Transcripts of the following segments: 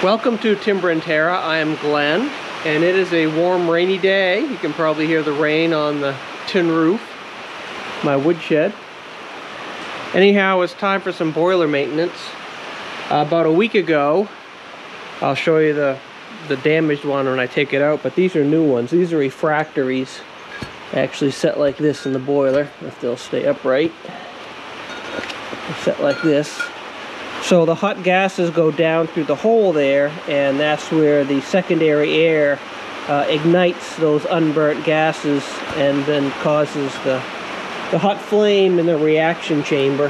Welcome to Timber&Terra. I am Glenn, and it is a warm, rainy day. You can probably hear the rain on the tin roof, my woodshed. Anyhow, it's time for some boiler maintenance. About a week ago, I'll show you the damaged one when I take it out, but these are new ones. These are refractories, actually set like this in the boiler, if they'll stay upright. They're set like this. So the hot gases go down through the hole there, and that's where the secondary air ignites those unburnt gases and then causes the hot flame in the reaction chamber.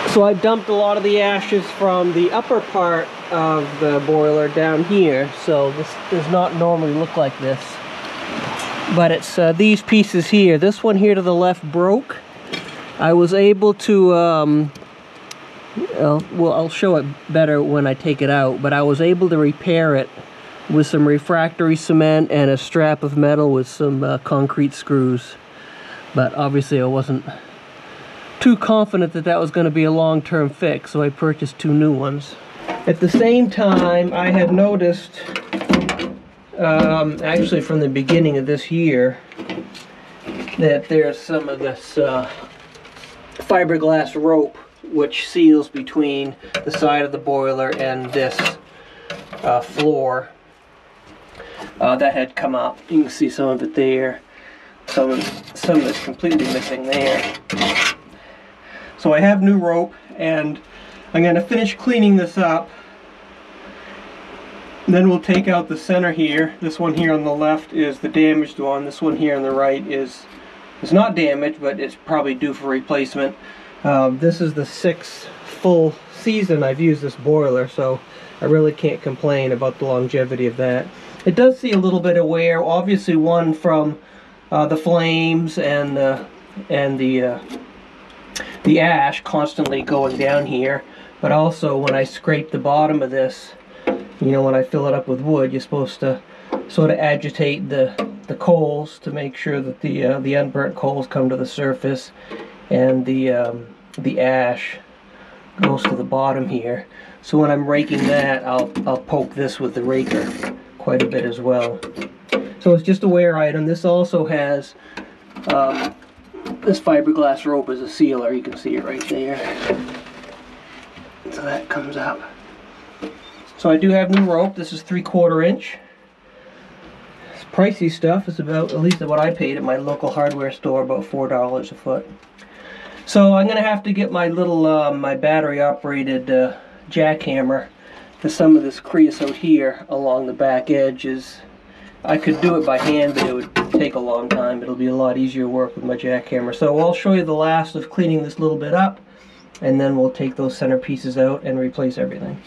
So I dumped a lot of the ashes from the upper part of the boiler down here, so this does not normally look like this. But it's these pieces here. This one here to the left broke. I was able to, well, I'll show it better when I take it out, but I was able to repair it with some refractory cement and a strap of metal with some concrete screws. But obviously I wasn't too confident that that was going to be a long-term fix, so I purchased two new ones. At the same time, I had noticed actually from the beginning of this year that there's some of this fiberglass rope which seals between the side of the boiler and this floor that had come up. You can see some of it there. Some of it's completely missing there. So I have new rope, and I'm going to finish cleaning this up. Then we'll take out the center here. This one here on the left is the damaged one. This one here on the right is not damaged, but it's probably due for replacement. This is the 6th full season I've used this boiler, so I really can't complain about the longevity of that. It does see a little bit of wear, obviously one from the flames and the ash constantly going down here, but also when I scrape the bottom of this, you know, when I fill it up with wood, you're supposed to sort of agitate the coals to make sure that the unburnt coals come to the surface, and the ash goes to the bottom here. So when I'm raking that, I'll poke this with the raker quite a bit as well. So it's just a wear item. This also has this fiberglass rope as a sealer. You can see it right there. So that comes up. So I do have new rope. This is 3/4 inch. It's pricey stuff. It's about, at least what I paid at my local hardware store, about $4 a foot. So I'm gonna have to get my little my battery operated jackhammer, because some of this creosote here along the back edge is, I could do it by hand, but it would take a long time. It'll be a lot easier work with my jackhammer. So I'll show you the last of cleaning this little bit up, and then we'll take those center pieces out and replace everything.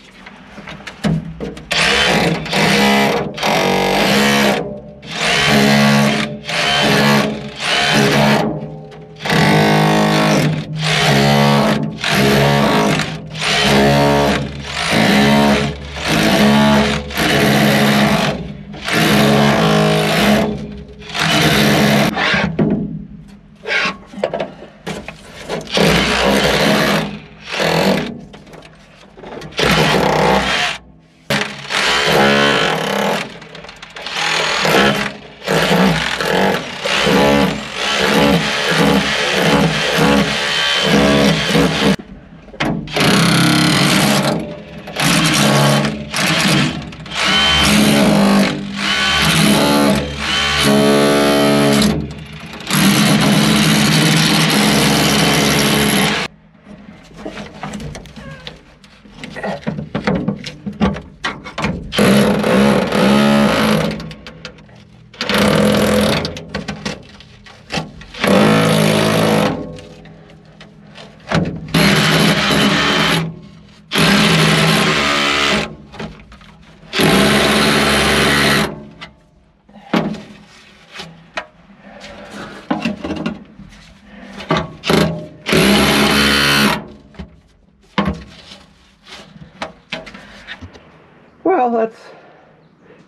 Well, it's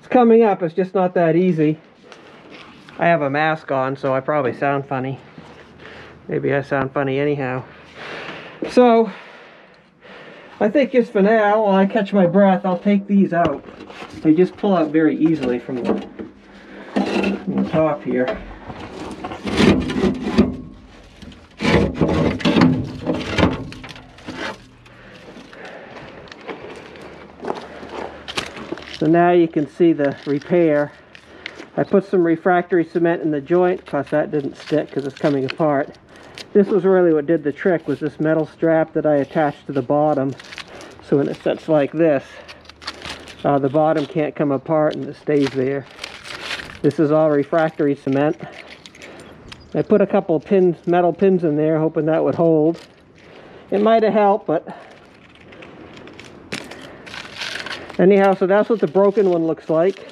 coming up. It's just not that easy. I have a mask on, so I probably sound funny. Maybe I sound funny anyhow. So I think just for now, while I catch my breath, I'll take these out. They just pull out very easily from the top here. So now you can see the repair. I put some refractory cement in the joint because that didn't stick because it's coming apart. This was really what did the trick, was this metal strap that I attached to the bottom. So when it sets like this, the bottom can't come apart and it stays there. This is all refractory cement. I put a couple pins, metal pins in there, hoping that would hold. It might have helped, but anyhow, so that's what the broken one looks like.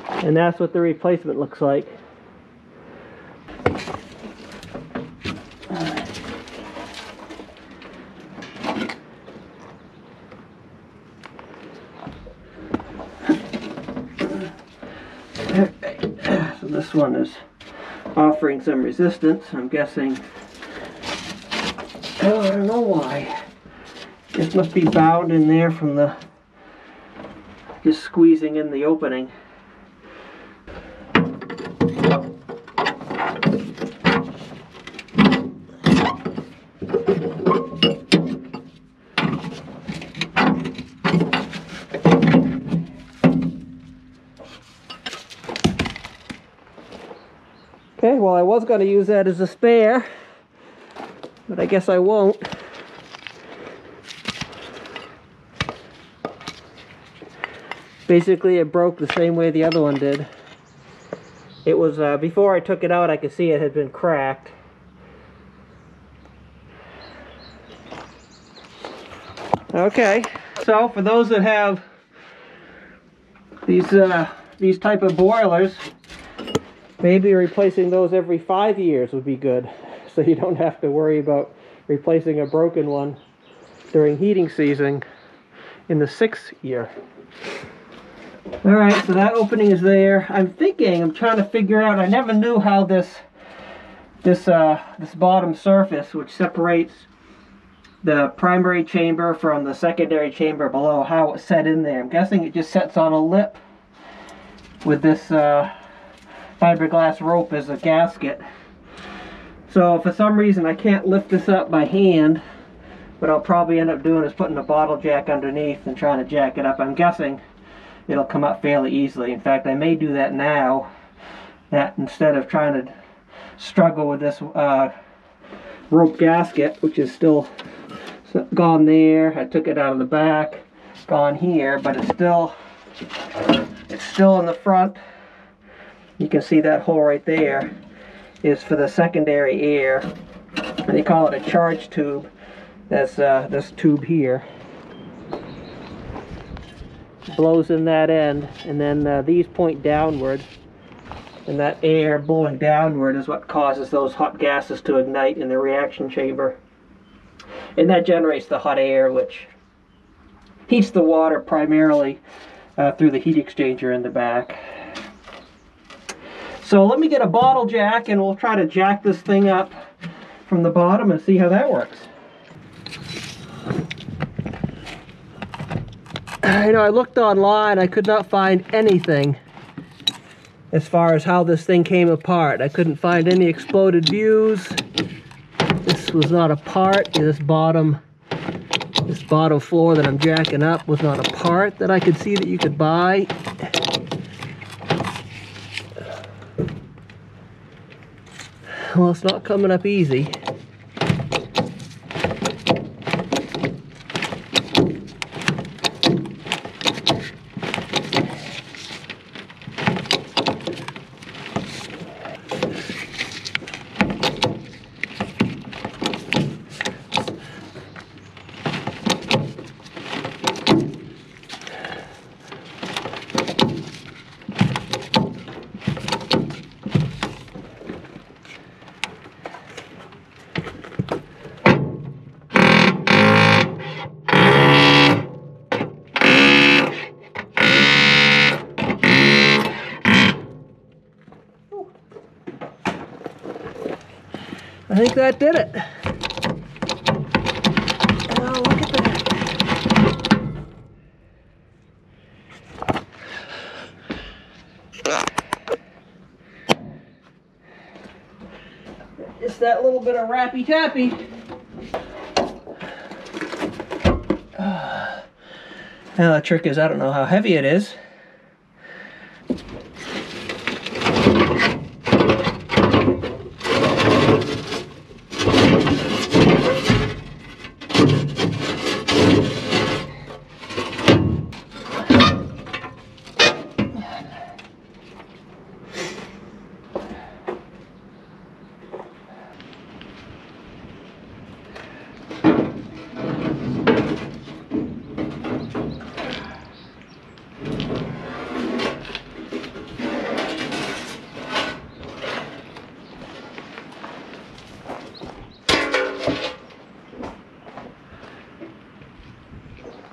And that's what the replacement looks like. So this one is offering some resistance. I'm guessing, oh, I don't know why. This must be bound in there from the just squeezing in the opening. Okay, well, I was going to use that as a spare, but I guess I won't. Basically, it broke the same way the other one did. It was, before I took it out, I could see it had been cracked. Okay, so for those that have these type of boilers, maybe replacing those every 5 years would be good, so you don't have to worry about replacing a broken one during heating season in the 6th year. Alright, so that opening is there. I'm trying to figure out, I never knew how this bottom surface, which separates the primary chamber from the secondary chamber below, how it set in there. I'm guessing it just sets on a lip with this fiberglass rope as a gasket. So for some reason I can't lift this up by hand, what I'll probably end up doing is putting a bottle jack underneath and trying to jack it up. I'm guessing it'll come up fairly easily. In fact, I may do that now, that instead of trying to struggle with this rope gasket, which is still gone there. I took it out of the back, gone here, but it's still in the front. You can see that hole right there is for the secondary air. They call it a charge tube. That's this tube here. Blows in that end, and then these point downward, and that air blowing downward is what causes those hot gases to ignite in the reaction chamber. And that generates the hot air, which heats the water primarily through the heat exchanger in the back. So let me get a bottle jack and we'll try to jack this thing up from the bottom and see how that works. You know, I looked online, I could not find anything as far as how this thing came apart. I couldn't find any exploded views. This was not a part. This bottom floor that I'm jacking up was not a part that I could see that you could buy. Well, it's not coming up easy. I think that did it. Oh, look at that. It's that little bit of rappy tappy. Now the trick is, I don't know how heavy it is.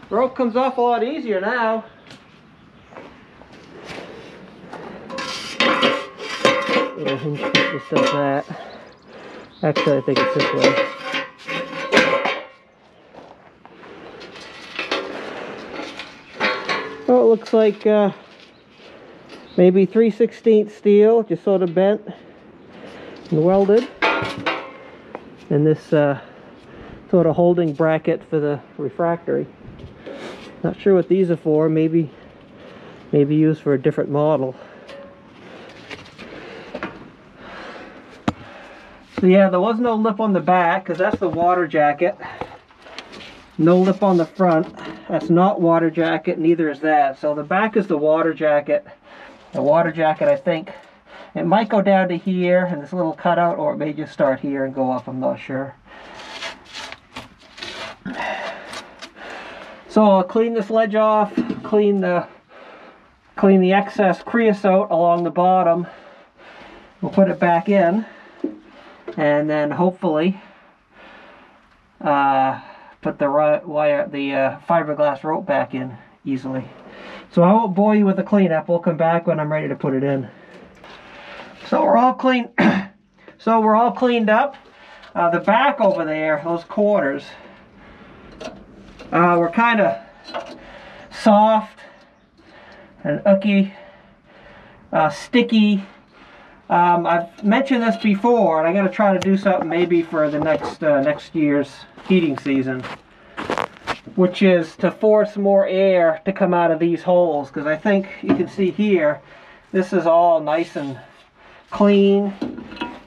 Rope comes off a lot easier now. Yeah, hinge just does that. Actually, I think it's this way. Oh, it looks like maybe 3/16 steel, just sort of bent and welded. And this sort of holding bracket for the refractory. Not sure what these are for. Maybe used for a different model. So yeah, there was no lip on the back because that's the water jacket. No lip on the front. That's not water jacket. Neither is that. So the back is the water jacket. The water jacket, I think, it might go down to here and this little cutout, or it may just start here and go up. I'm not sure. So I'll clean this ledge off, clean the excess creosote along the bottom. We'll put it back in, and then hopefully put the fiberglass rope back in easily. So I won't bore you with the cleanup. We'll come back when I'm ready to put it in. So we're all clean. So we're all cleaned up. The back over there, those quarters, were kind of soft and ooky, sticky. I've mentioned this before, and I'm going to try to do something maybe for the next year's heating season, which is to force more air to come out of these holes, because I think you can see here, this is all nice and clean.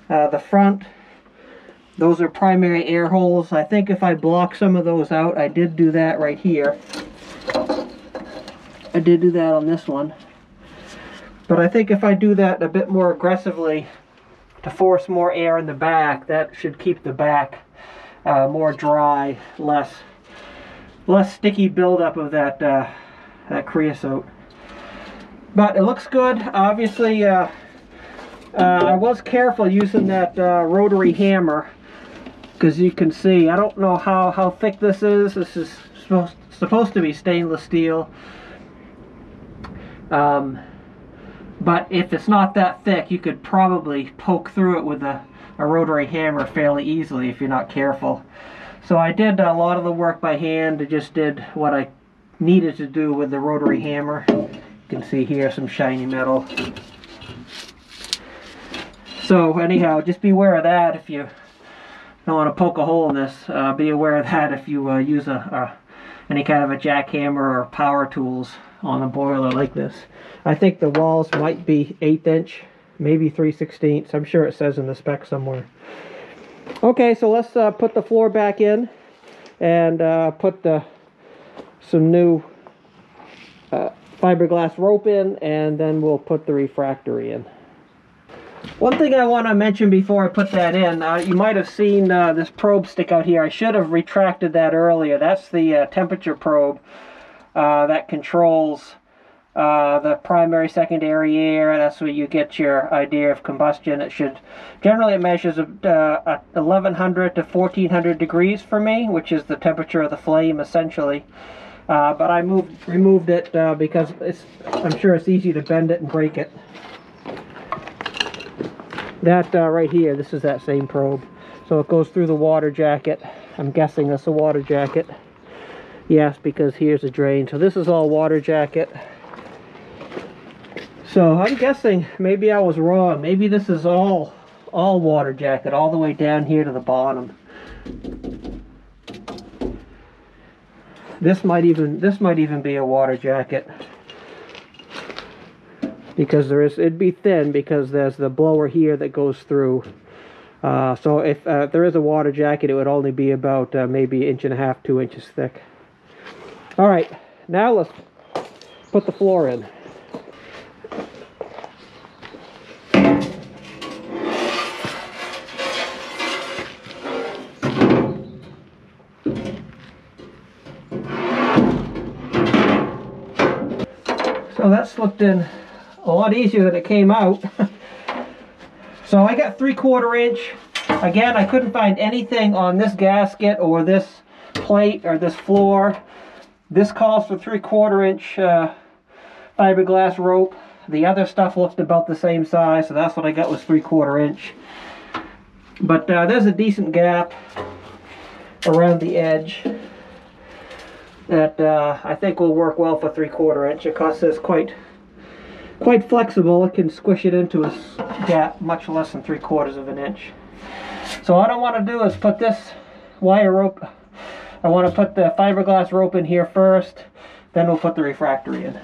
The front, those are primary air holes. I think if I block some of those out, I did do that right here. I did do that on this one. But I think if I do that a bit more aggressively to force more air in the back, that should keep the back more dry, less sticky buildup of that creosote. But it looks good. Obviously, I was careful using that rotary hammer, because you can see, I don't know how thick this is. This is supposed to be stainless steel. But if it's not that thick, you could probably poke through it with a rotary hammer fairly easily if you're not careful. So I did a lot of the work by hand. I just did what I needed to do with the rotary hammer. You can see here some shiny metal. So anyhow, just beware of that if you don't want to poke a hole in this. Be aware of that if you use any kind of a jackhammer or power tools on a boiler like this. I think the walls might be 1/8 inch, maybe 3/16. I'm sure it says in the spec somewhere. Okay, so let's put the floor back in and put some new fiberglass rope in, and then we'll put the refractory in. One thing I want to mention before I put that in, you might have seen this probe stick out here. I should have retracted that earlier. That's the temperature probe that controls the primary, secondary air. That's where you get your idea of combustion. Generally it measures 1100 to 1400 degrees for me, which is the temperature of the flame essentially. But I removed it because I'm sure it's easy to bend it and break it. That right here, this is that same probe. So it goes through the water jacket. I'm guessing that's a water jacket. Yes, because here's a drain. So this is all water jacket. So I'm guessing maybe I was wrong. Maybe this is all water jacket all the way down here to the bottom. This might even be a water jacket, because it'd be thin because there's the blower here that goes through. So if there is a water jacket, it would only be about maybe 1.5 to 2 inches thick. All right, now let's put the floor in. So that slipped in a lot easier than it came out. So I got 3/4 inch. Again, I couldn't find anything on this gasket or this plate or this floor. This calls for 3/4 inch fiberglass rope. The other stuff looked about the same size, so that's what I got, was 3/4 inch. But there's a decent gap around the edge that I think will work well for 3/4 inch. Of course, it's quite flexible. It can squish it into a gap much less than 3/4 inch. So what I want to do is put this wire rope, I want to put the fiberglass rope in here first, then we'll put the refractory in.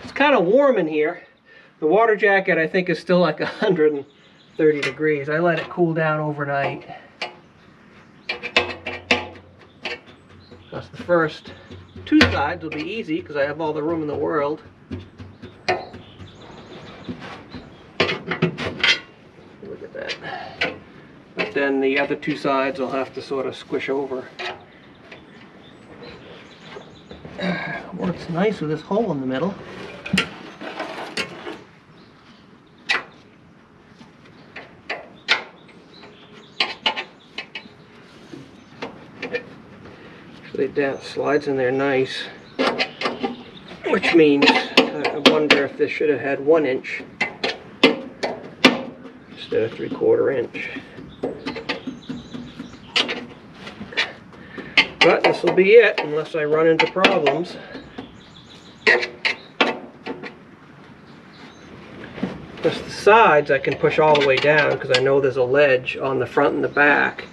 It's kind of warm in here. The water jacket, I think, is still like 130 degrees. I let it cool down overnight. That's the first 2 sides will be easy because I have all the room in the world. Look at that. But then the other 2 sides will have to sort of squish over. Works nice with this hole in the middle. That slides in there nice, which means I wonder if this should have had 1 inch instead of 3/4 inch. But this will be it unless I run into problems. Just the sides I can push all the way down because I know there's a ledge on the front and the back.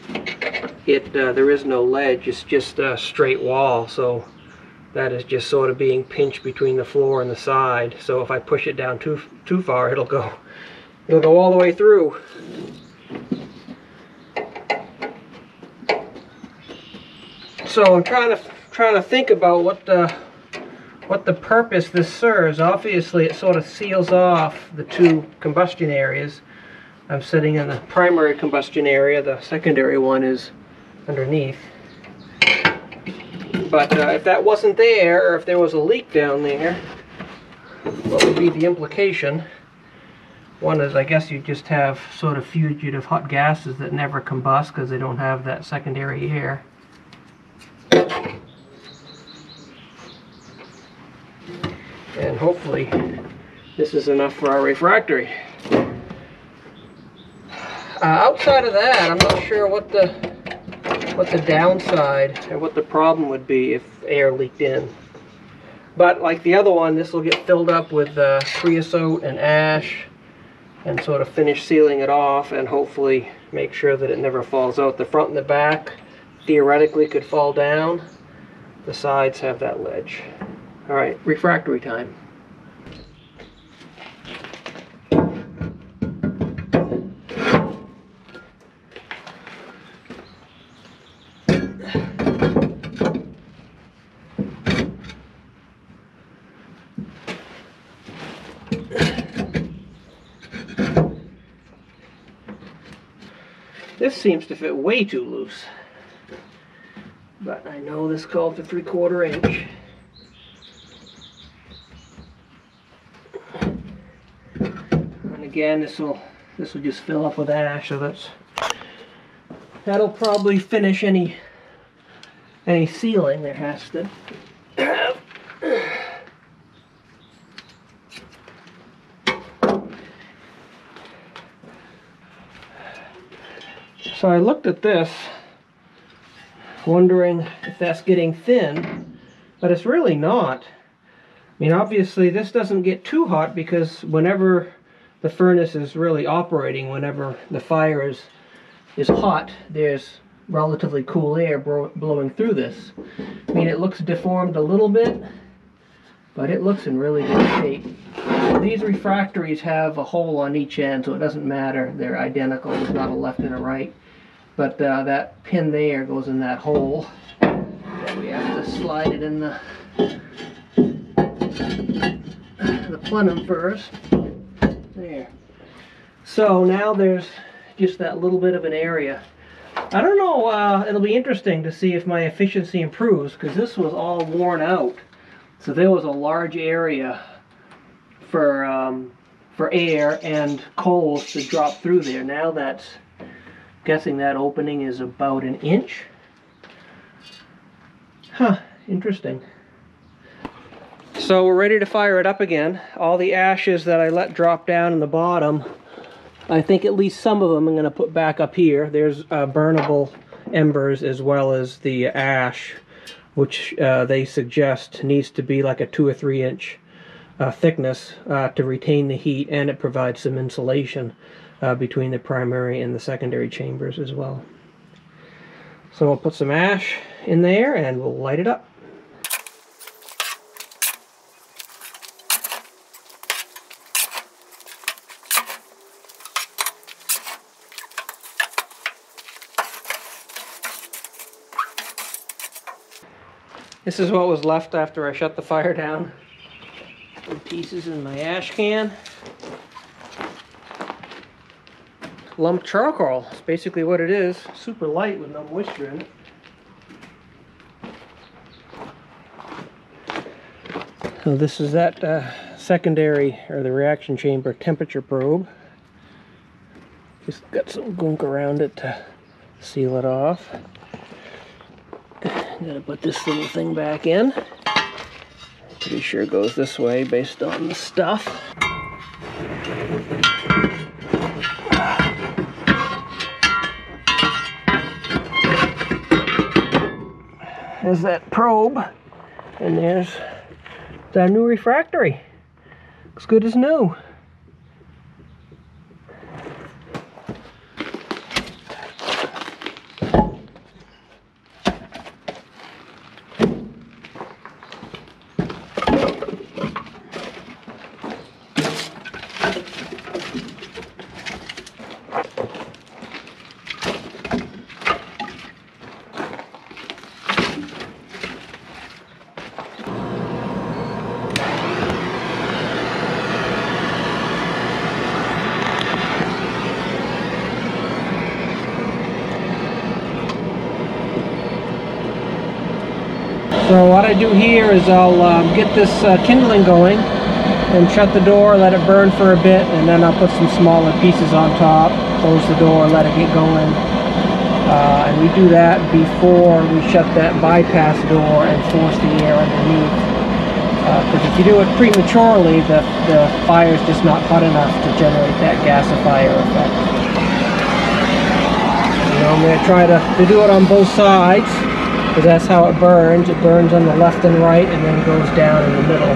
There is no ledge, it's just a straight wall, so that is just sort of being pinched between the floor and the side. So if I push it down too far, it'll go all the way through. So I'm trying to think about what the purpose this serves. Obviously, it sort of seals off the 2 combustion areas. I'm sitting in the primary combustion area. The secondary one is underneath. But if that wasn't there, or if there was a leak down there, what would be the implication? One is, I guess you just have sort of fugitive hot gases that never combust because they don't have that secondary air. And hopefully this is enough for our refractory. Outside of that, I'm not sure what the downside or what the problem would be if air leaked in. But like the other one, this will get filled up with creosote and ash and sort of finish sealing it off and hopefully make sure that it never falls out. The front and the back theoretically could fall down. The sides have that ledge. All right, refractory time. This seems to fit way too loose, but I know this called for 3/4 inch. And again, this will just fill up with ash, so that'll probably finish any sealing there has to. So I looked at this, wondering if that's getting thin, but it's really not. I mean, obviously this doesn't get too hot because whenever the furnace is really operating, whenever the fire is hot, there's relatively cool air blowing through this. I mean, it looks deformed a little bit, but it looks in really good shape. These refractories have a hole on each end, so it doesn't matter. They're identical. There's not a left and a right. But that pin there goes in that hole. Then we have to slide it in the plenum first. There. So now there's just that little bit of an area. I don't know, it'll be interesting to see if my efficiency improves, because this was all worn out. So there was a large area for air and coals to drop through there. Now that's, guessing that opening is about 1 inch. Huh, interesting. So we're ready to fire it up again. All the ashes that I let drop down in the bottom, I think at least some of them I'm going to put back up here. There's burnable embers as well as the ash, which they suggest needs to be like a 2 or 3 inch thickness to retain the heat, and it provides some insulation between the primary and the secondary chambers as well. So we'll put some ash in there and we'll light it up. This is what was left after I shut the fire down. Some pieces in my ash can. Lumped charcoal, it's basically what it is. Super light with no moisture in it. So this is that secondary, or the reaction chamber temperature probe. Just got some gunk around it to seal it off. Gotta put this little thing back in. Pretty sure it goes this way based on the stuff. There's that probe, and there's our new refractory. Looks good as new. So what I do here is I'll get this kindling going and shut the door, let it burn for a bit, and then I'll put some smaller pieces on top, close the door, let it get going. And we do that before we shut that bypass door and force the air underneath. Because if you do it prematurely, the fire is just not hot enough to generate that gasifier effect. You know, I'm going to try to do it on both sides, because that's how it burns. It burns on the left and right, and then goes down in the middle.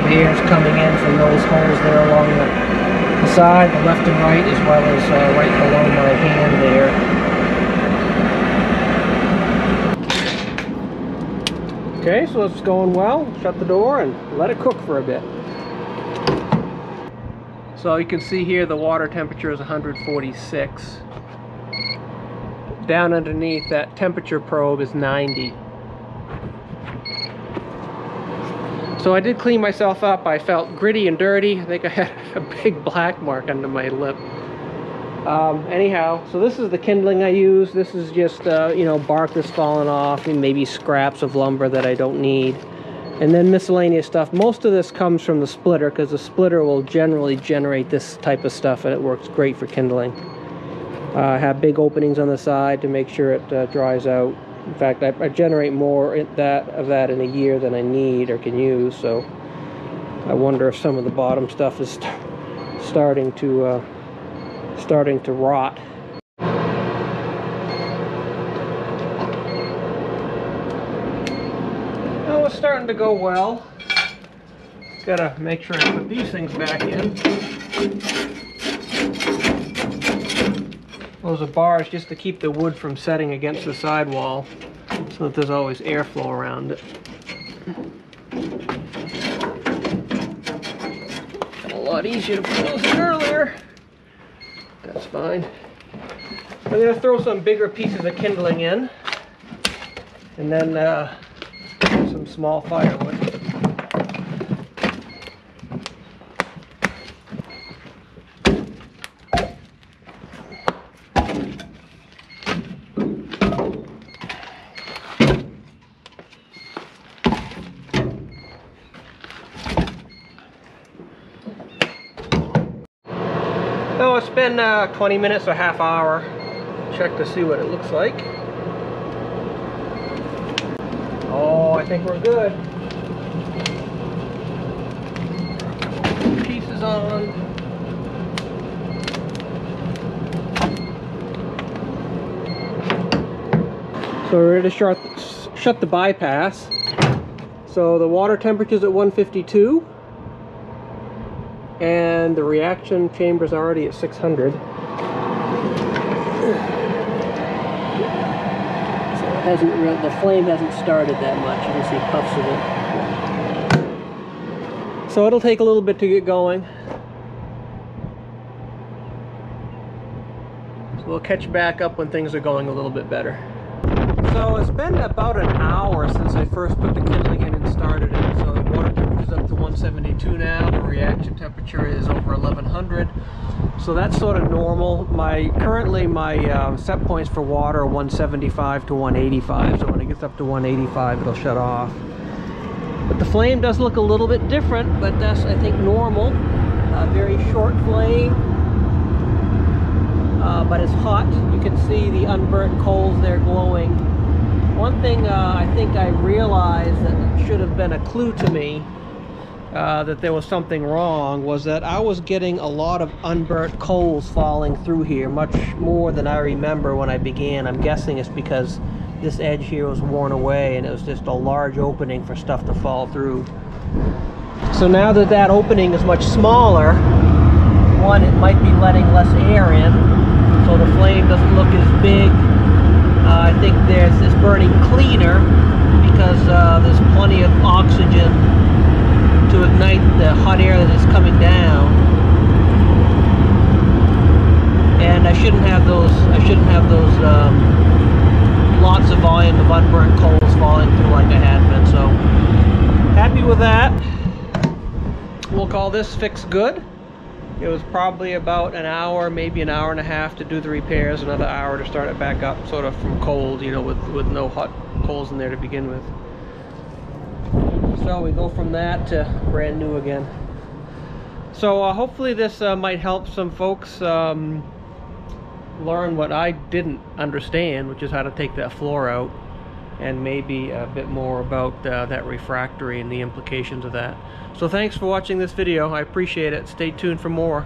The air is coming in from those holes there along the side, the left and right, as well as right below my hand there. Okay, so it's going well. Shut the door and let it cook for a bit. So you can see here the water temperature is 146. Down underneath that temperature probe is 90. So I did clean myself up. I felt gritty and dirty. I think I had a big black mark under my lip. Anyhow, so this is the kindling I use. This is just you know, bark that's fallen off and maybe scraps of lumber that I don't need. And then miscellaneous stuff. Most of this comes from the splitter, because the splitter will generally generate this type of stuff, and it works great for kindling. have big openings on the side to make sure it dries out. In fact, I generate more of that in a year than I need or can use, so I wonder if some of the bottom stuff is starting to rot. Oh, it's starting to go well. Gotta make sure I put these things back in. Those are bars just to keep the wood from setting against the sidewall, so that there's always airflow around it. A lot easier to put those in earlier. That's fine. I'm going to throw some bigger pieces of kindling in, and then some small firewood. Oh, it's been 20 minutes or half hour. Check to see what it looks like. Oh, I think we're good. Pieces on. So we're ready to shut the bypass. So the water temperature's at 152. And the reaction chamber's already at 600. So the flame hasn't started that much. You can see puffs of it. So it'll take a little bit to get going. So we'll catch back up when things are going a little bit better. So it's been about an hour since I first put the kindling in and started it. So the water temperature's up to 172 now. The reaction temperature is over 1100. So that's sort of normal. Currently my set points for water are 175 to 185. So when it gets up to 185, it'll shut off. But the flame does look a little bit different, but that's, I think, normal. Very short flame, but it's hot. You can see the unburnt coals there glowing. One thing I think I realized that should have been a clue to me that there was something wrong was that I was getting a lot of unburnt coals falling through here, much more than I remember when I began. I'm guessing it's because this edge here was worn away and it was just a large opening for stuff to fall through. So now that that opening is much smaller, one, it might be letting less air in, so the flame doesn't look as big. I think it's burning cleaner because there's plenty of oxygen to ignite the hot air that is coming down. And I shouldn't have those lots of volume of unburnt coals falling through like I had been. So happy with that. We'll call this fix good. It was probably about an hour, maybe an hour and a half to do the repairs, another hour to start it back up, sort of from cold, you know, with no hot coals in there to begin with. So we go from that to brand new again. So hopefully this might help some folks learn what I didn't understand, which is how to take that floor out, and maybe a bit more about that refractory and the implications of that. So thanks for watching this video. I appreciate it. Stay tuned for more.